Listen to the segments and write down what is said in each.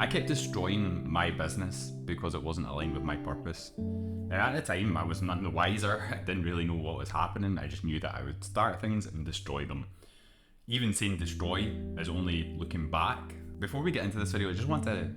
I kept destroying my business because it wasn't aligned with my purpose. And at the time, I was none the wiser. I didn't really know what was happening. I just knew that I would start things and destroy them. Even saying destroy is only looking back. Before we get into this video, I just want to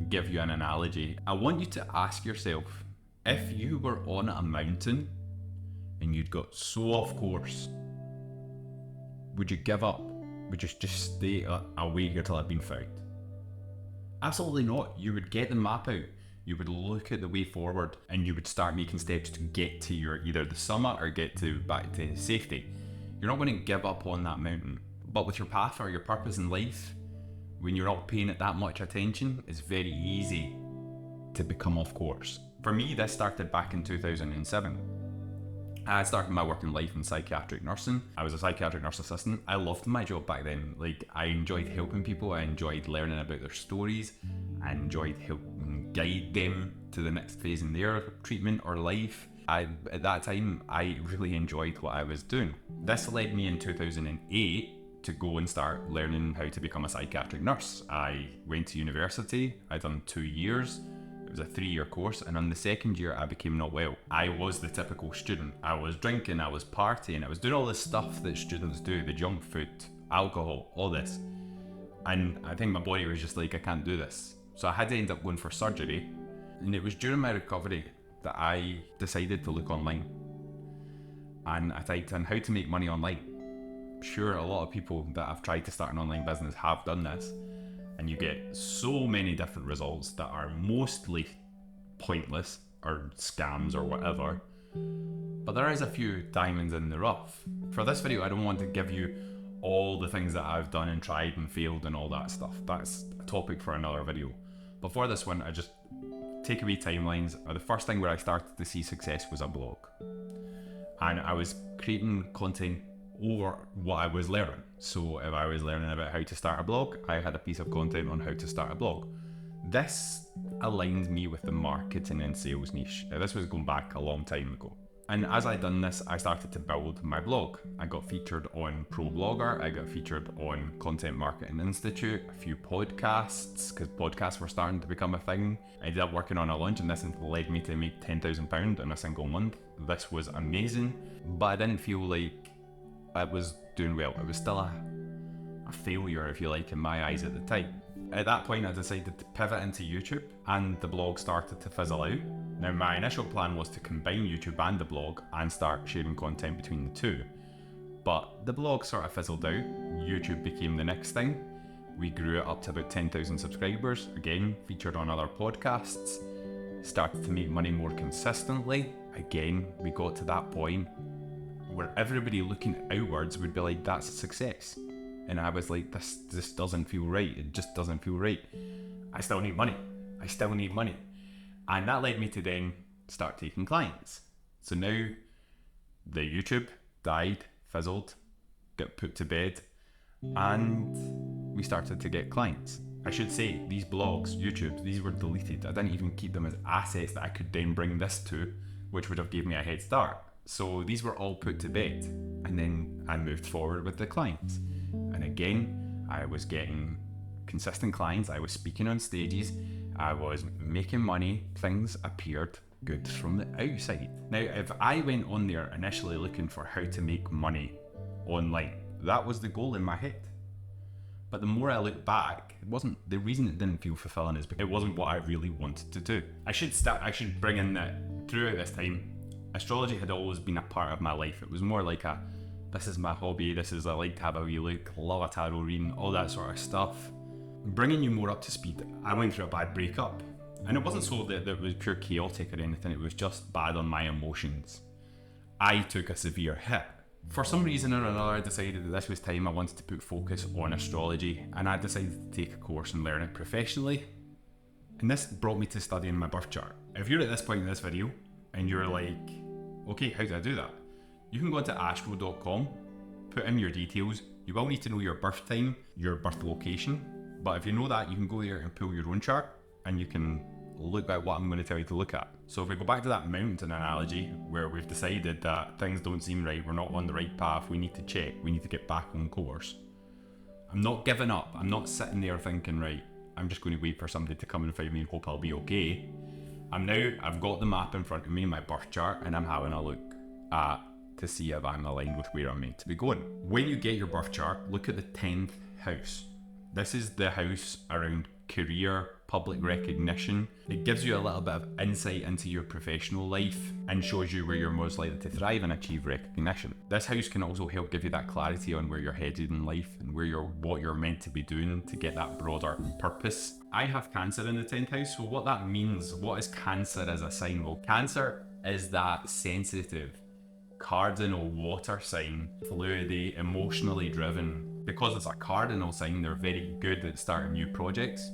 give you an analogy. I want you to ask yourself, if you were on a mountain and you'd got so off course, would you give up? Would you just stay away until I've been found? Absolutely not. You would get the map out, you would look at the way forward, and you would start making steps to get to your either the summit or get to back to safety. You're not going to give up on that mountain. But with your path or your purpose in life, when you're not paying it that much attention, it's very easy to become off course. For me, this started back in 2007. I started my working life in psychiatric nursing. I was a psychiatric nurse assistant. I loved my job back then. I enjoyed helping people. I enjoyed learning about their stories. I enjoyed helping guide them to the next phase in their treatment or life. At that time, I really enjoyed what I was doing. This led me in 2008 to go and start learning how to become a psychiatric nurse. I went to university. I'd done 2 years. It was a 3-year course, and on the second year I became not well. I was the typical student. I was drinking, I was partying, I was doing all this stuff that students do, the junk food, alcohol, all this. And I think my body was just like, I can't do this. So I had to end up going for surgery. And it was during my recovery that I decided to look online. And I typed in how to make money online. Sure, a lot of people that have tried to start an online business have done this. And you get so many different results that are mostly pointless or scams or whatever. But there is a few diamonds in the rough. For this video, I don't want to give you all the things that I've done and tried and failed and all that stuff. That's a topic for another video. But for this one, I just take away timelines. The first thing where I started to see success was a blog. And I was creating content over what I was learning. So if I was learning about how to start a blog, I had a piece of content on how to start a blog. This aligned me with the marketing and sales niche. Now, this was going back a long time ago. And as I done this, I started to build my blog. I got featured on ProBlogger, I got featured on Content Marketing Institute, a few podcasts, because podcasts were starting to become a thing. I ended up working on a launch, and this led me to make £10,000 in a single month. This was amazing, but I didn't feel like I was doing well. It was still a failure, if you like, in my eyes at the time. At that point, I decided to pivot into YouTube, and the blog started to fizzle out. Now, my initial plan was to combine YouTube and the blog and start sharing content between the two. But the blog sort of fizzled out. YouTube became the next thing. We grew it up to about 10,000 subscribers, again, featured on other podcasts, started to make money more consistently. Again, we got to that point where everybody looking outwards would be like, that's a success. And I was like, this doesn't feel right. It just doesn't feel right. I still need money. And that led me to then start taking clients. So now the YouTube died, fizzled, got put to bed, and we started to get clients. I should say, these blogs, YouTube, these were deleted. I didn't even keep them as assets that I could then bring this to, which would have given me a head start. So these were all put to bed, and then I moved forward with the clients. And again, I was getting consistent clients, I was speaking on stages, I was making money, things appeared good from the outside. Now, if I went on there initially looking for how to make money online, that was the goal in my head. But the more I look back, the reason it didn't feel fulfilling is because it wasn't what I really wanted to do. I should bring in that throughout this time, astrology had always been a part of my life. It was more like this is my hobby, I like to have a wee look, love a tarot reading, all that sort of stuff. Bringing you more up to speed, I went through a bad breakup. And it wasn't so that it was pure chaotic or anything, it was just bad on my emotions. I took a severe hit. For some reason or another, I decided that this was time I wanted to put focus on astrology, and I decided to take a course and learn it professionally. And this brought me to studying my birth chart. If you're at this point in this video, and you're like, okay, how do I do that? You can go into astro.com, put in your details. You will need to know your birth time, your birth location. But if you know that, you can go there and pull your own chart, and you can look at what I'm going to tell you to look at. So if we go back to that mountain analogy, where we've decided that things don't seem right, we're not on the right path, we need to check, we need to get back on course. I'm not giving up. I'm not sitting there thinking, right, I'm just going to wait for somebody to come and find me and hope I'll be okay. I've got the map in front of me, my birth chart, and I'm having a look at to see if I'm aligned with where I'm meant to be going. When you get your birth chart, look at the 10th house. This is the house around career, public recognition. It gives you a little bit of insight into your professional life and shows you where you're most likely to thrive and achieve recognition. This house can also help give you that clarity on where you're headed in life and what you're meant to be doing to get that broader purpose. I have Cancer in the 10th house, so what that means, what is Cancer as a sign? Well, Cancer is that sensitive, cardinal water sign, fluidity, emotionally driven. Because it's a cardinal sign, they're very good at starting new projects.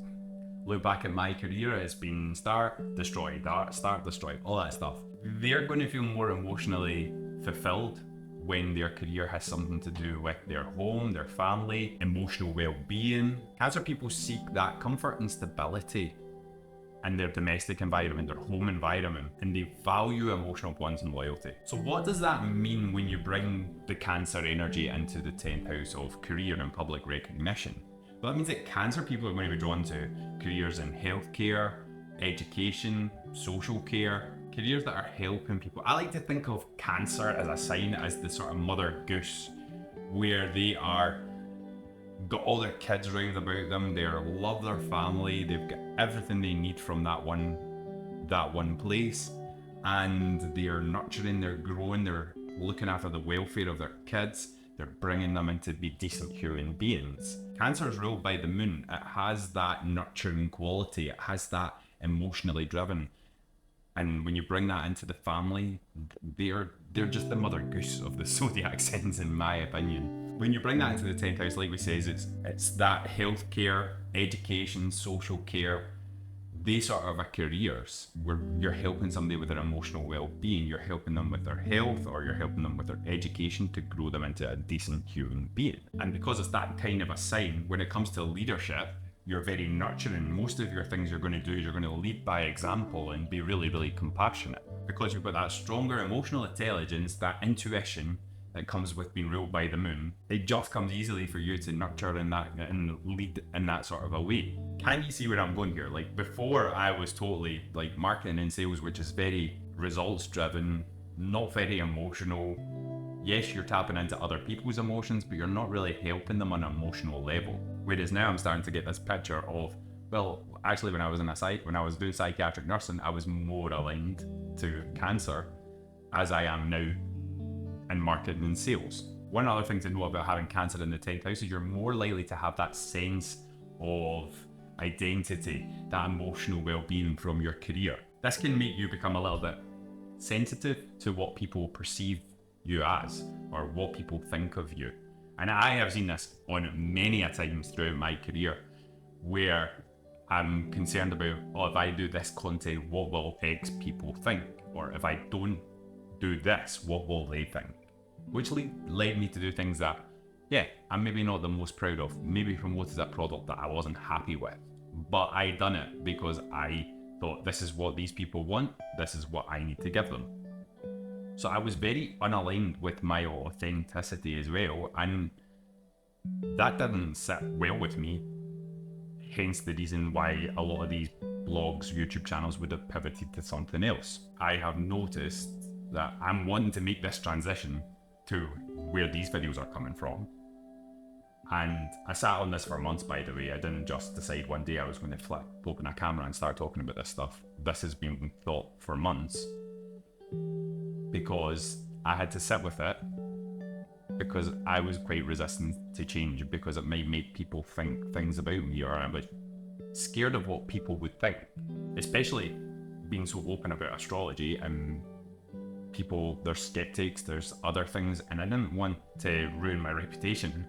Look back at my career, it's been start, destroy, start, destroy, all that stuff. They're going to feel more emotionally fulfilled when their career has something to do with their home, their family, emotional well-being. Cancer people seek that comfort and stability in their domestic environment, their home environment, and they value emotional bonds and loyalty. So what does that mean when you bring the Cancer energy into the 10th house of career and public recognition? Well, that means that Cancer people are going to be drawn to careers in healthcare, education, social care, careers that are helping people. I like to think of Cancer as a sign as the sort of mother goose, where they are got all their kids round about them, they love their family, they've got everything they need from that one place, and they're nurturing, they're growing, they're looking after the welfare of their kids, they're bringing them into be decent human beings. Cancer is ruled by the moon. It has that nurturing quality, it has that emotionally driven. And when you bring that into the family, they're just the mother goose of the zodiac signs, in my opinion. When you bring that into the 10th house, like we says, it's that healthcare, education, social care. They sort of are careers where you're helping somebody with their emotional well-being, you're helping them with their health, or you're helping them with their education to grow them into a decent human being. And because it's that kind of a sign, when it comes to leadership, you're very nurturing. Most of your things you're going to do is you're going to lead by example and be really, really compassionate, because you've got that stronger emotional intelligence, that intuition that comes with being ruled by the moon. It just comes easily for you to nurture in that and lead in that sort of a way. Can you see where I'm going here? Like before, I was totally like marketing and sales, which is very results driven, not very emotional. Yes, you're tapping into other people's emotions, but you're not really helping them on an emotional level. Whereas now I'm starting to get this picture of, well, actually when I was doing psychiatric nursing, I was more aligned to Cancer as I am now in marketing and sales. One other thing to know about having Cancer in the 10th house is you're more likely to have that sense of identity, that emotional well-being from your career. This can make you become a little bit sensitive to what people perceive you as, or what people think of you. And I have seen this on many a times throughout my career, where I'm concerned about, oh, if I do this content, what will X people think? Or if I don't do this, what will they think? Which led me to do things that, yeah, I'm maybe not the most proud of. Maybe promoted a product that I wasn't happy with. But I done it because I thought, this is what these people want, this is what I need to give them. So I was very unaligned with my authenticity as well, and that didn't sit well with me. Hence the reason why a lot of these blogs, YouTube channels would have pivoted to something else. I have noticed that I'm wanting to make this transition to where these videos are coming from. And I sat on this for months, by the way. I didn't just decide one day I was going to open a camera and start talking about this stuff. This has been thought for months, because I had to sit with it, because I was quite resistant to change, because it might make people think things about me, or I was scared of what people would think, especially being so open about astrology, and people, there's skeptics, there's other things, and I didn't want to ruin my reputation.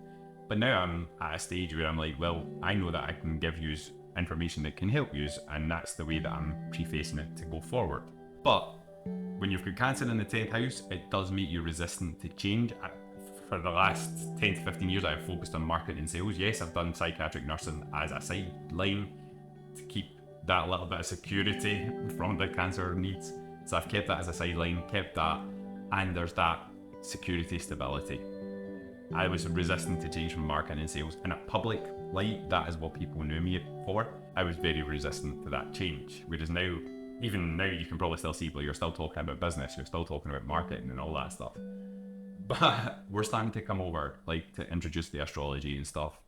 But now I'm at a stage where I'm like, well, I know that I can give you information that can help you, and that's the way that I'm prefacing it to go forward. But when you've got Cancer in the 10th house, it does make you resistant to change. For the last 10 to 15 years, I've focused on marketing and sales. Yes, I've done psychiatric nursing as a sideline to keep that little bit of security from the Cancer needs. So I've kept that as a sideline, kept that, and there's that security, stability. I was resistant to change from marketing and sales. In a public light, that is what people knew me for. I was very resistant to that change. Whereas now, even now, you can probably still see, but you're still talking about business, you're still talking about marketing and all that stuff. But we're starting to come over, like, to introduce the astrology and stuff,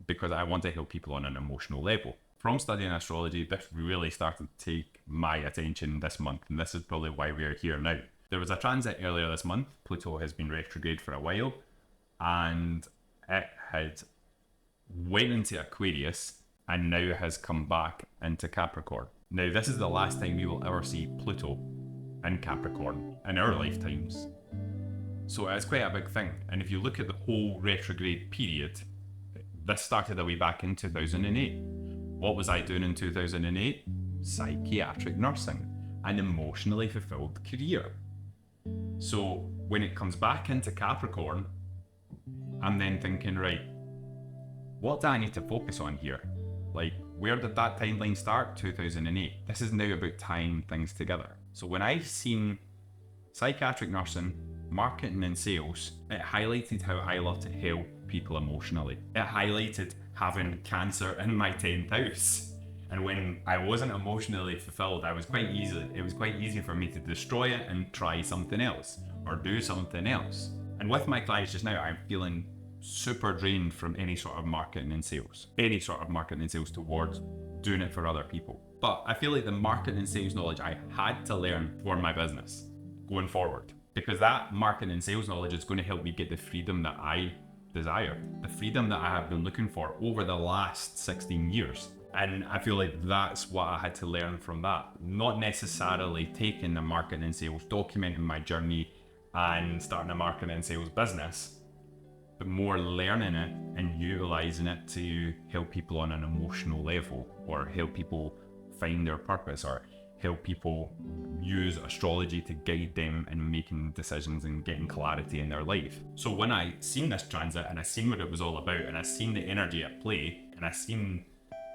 because I want to help people on an emotional level. From studying astrology, this really started to take my attention this month, and this is probably why we are here now. There was a transit earlier this month. Pluto has been retrograde for a while, and it had went into Aquarius and now has come back into Capricorn. Now, this is the last time we will ever see Pluto in Capricorn in our lifetimes. So it's quite a big thing. And if you look at the whole retrograde period, this started a way back in 2008. What was I doing in 2008? Psychiatric nursing, an emotionally fulfilled career. So when it comes back into Capricorn, I'm then thinking, right, what do I need to focus on here? Like, where did that timeline start? 2008. This is now about tying things together. So when I've seen psychiatric nursing, marketing and sales, it highlighted how I love to help people emotionally. It highlighted having cancer in my 10th house. And when I wasn't emotionally fulfilled, it was quite easy for me to destroy it and try something else or do something else. And with my clients just now, I'm feeling super drained from any sort of marketing and sales towards doing it for other people. But I feel like the marketing and sales knowledge I had to learn for my business going forward, because that marketing and sales knowledge is going to help me get the freedom that I desire, the freedom that I have been looking for over the last 16 years. And I feel like that's what I had to learn from that. Not necessarily taking the marketing and sales, documenting my journey and starting a marketing and sales business, but more learning it and utilizing it to help people on an emotional level, or help people find their purpose, or help people use astrology to guide them in making decisions and getting clarity in their life. So when I seen this transit and I seen what it was all about, and I seen the energy at play, and I seen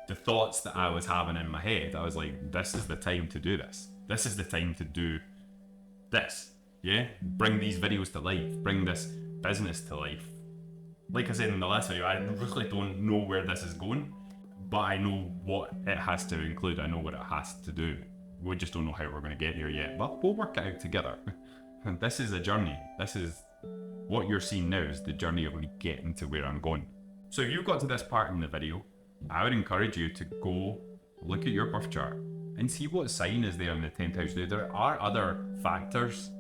the thoughts that I was having in my head, I was like, this is the time to do this. This is the time to do this. Yeah? Bring these videos to life. Bring this business to life. Like I said in the last video, I really don't know where this is going, but I know what it has to include. I know what it has to do. We just don't know how we're going to get here yet, but we'll work it out together. And this is a journey. This is what you're seeing now, is the journey of me getting to where I'm going. So if you've got to this part in the video, I would encourage you to go look at your birth chart and see what sign is there in the 10th house. Now, there are other factors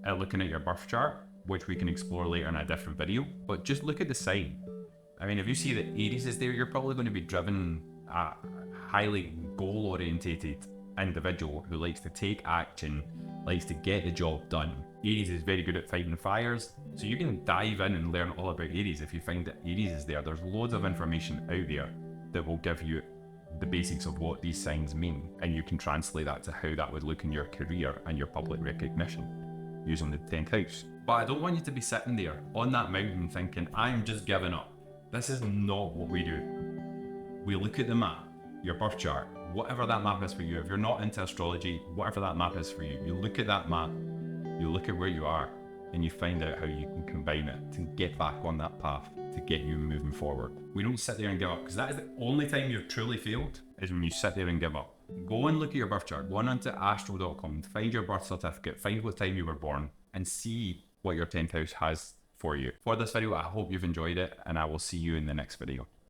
looking at your birth chart, which we can explore later in a different video, but just look at the sign. I mean, if you see that Aries is there, you're probably going to be driven a highly goal-orientated individual who likes to take action, likes to get the job done. Aries is very good at fighting fires, so you can dive in and learn all about Aries. If you find that Aries is there, there's loads of information out there that will give you the basics of what these signs mean, and you can translate that to how that would look in your career and your public recognition using the 10th house. But I don't want you to be sitting there on that mountain thinking, I'm just giving up. This is not what we do. We look at the map, your birth chart, whatever that map is for you. If you're not into astrology, whatever that map is for you, you look at that map, you look at where you are, and you find out how you can combine it to get back on that path, to get you moving forward. We don't sit there and give up, because that is the only time you've truly failed, is when you sit there and give up. Go and look at your birth chart, go on onto astro.com, find your birth certificate, find what time you were born, and see what your 10th house has for you. For this video, I hope you've enjoyed it, and I will see you in the next video.